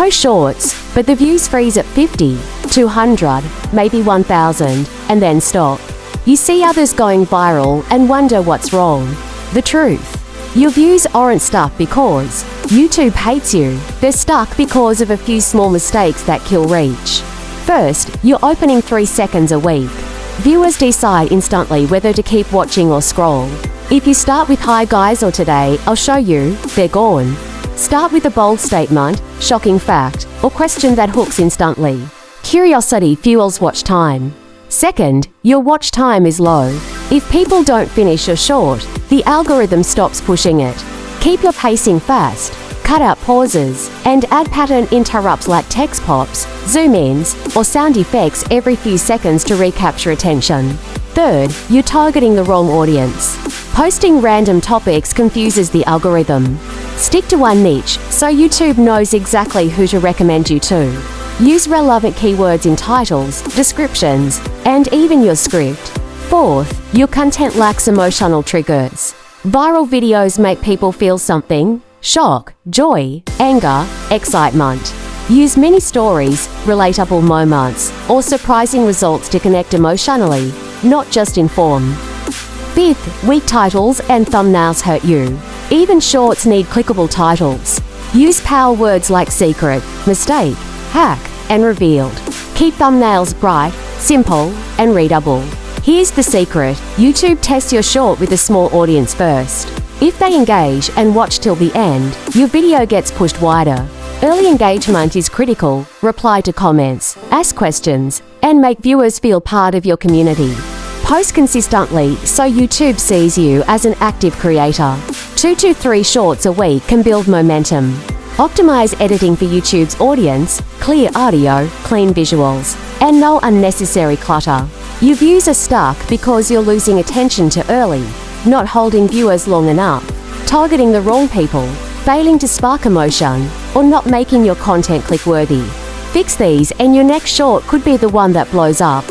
post shorts, but the views freeze at 50, 200, maybe 1,000, and then stop. You see others going viral and wonder what's wrong. The truth. Your views aren't stuck because YouTube hates you. They're stuck because of a few small mistakes that kill reach. First, you're opening 3 seconds a week. Viewers decide instantly whether to keep watching or scroll. If you start with "Hi guys" or "Today, I'll show you," they're gone. Start with a bold statement, shocking fact, or question that hooks instantly. Curiosity fuels watch time. Second, your watch time is low. If people don't finish your short, the algorithm stops pushing it. Keep your pacing fast, cut out pauses, and add pattern interrupts like text pops, zoom-ins, or sound effects every few seconds to recapture attention. Third, you're targeting the wrong audience. Posting random topics confuses the algorithm. Stick to one niche so YouTube knows exactly who to recommend you to. Use relevant keywords in titles, descriptions, and even your script. Fourth, your content lacks emotional triggers. Viral videos make people feel something: shock, joy, anger, excitement. Use mini stories, relatable moments, or surprising results to connect emotionally, not just inform. Fifth, weak titles and thumbnails hurt you. Even shorts need clickable titles. Use power words like secret, mistake, hack, and revealed. Keep thumbnails bright, simple, and readable. Here's the secret: YouTube tests your short with a small audience first. If they engage and watch till the end, your video gets pushed wider. Early engagement is critical. Reply to comments, ask questions, and make viewers feel part of your community. Post consistently so YouTube sees you as an active creator. 2 to 3 shorts a week can build momentum. Optimize editing for YouTube's audience, clear audio, clean visuals, and no unnecessary clutter. Your views are stuck because you're losing attention too early, not holding viewers long enough, targeting the wrong people, failing to spark emotion, or not making your content click-worthy. Fix these and your next short could be the one that blows up.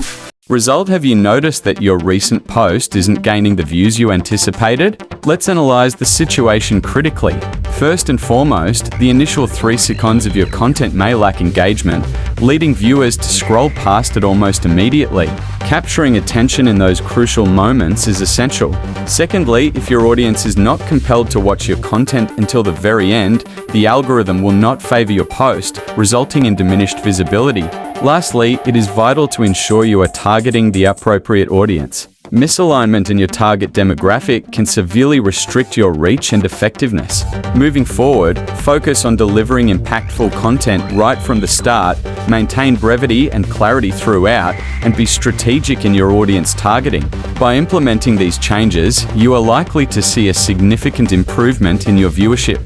Result: have you noticed that your recent post isn't gaining the views you anticipated? Let's analyze the situation critically. First and foremost, the initial 3 seconds of your content may lack engagement, leading viewers to scroll past it almost immediately. Capturing attention in those crucial moments is essential. Secondly, if your audience is not compelled to watch your content until the very end, the algorithm will not favor your post, resulting in diminished visibility. Lastly, it is vital to ensure you are targeting the appropriate audience. Misalignment in your target demographic can severely restrict your reach and effectiveness. Moving forward, focus on delivering impactful content right from the start, maintain brevity and clarity throughout, and be strategic in your audience targeting. By implementing these changes, you are likely to see a significant improvement in your viewership.